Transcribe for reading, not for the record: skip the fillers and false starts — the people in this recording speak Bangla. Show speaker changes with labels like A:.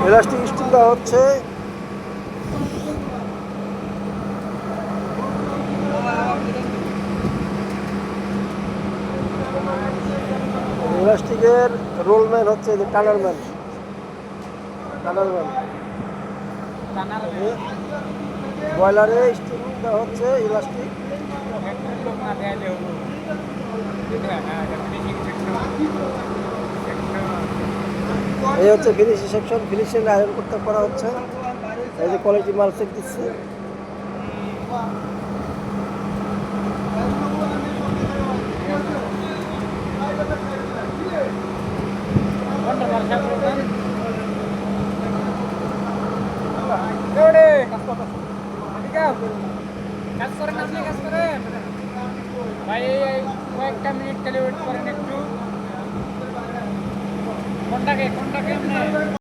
A: ইলাস্টিক স্টিল দেওয়া হচ্ছে। ইলাস্টিকের রোলম্যান হচ্ছে যে টানারম্যান। বয়লারে স্টিল দেওয়া হচ্ছে ইলাস্টিক। এই হচ্ছে ফিনিশিং সেকশন, ফিনিশিং আয়রন করতে করা হচ্ছে। এই যে কোয়ালিটি মাল চেক দিচ্ছে।
B: কাজ করেন আপনি, কাজ করেন ভাই। কয়েকটা মিনিট খালি ওয়েট করেন একটু। কোনটাকে আপনি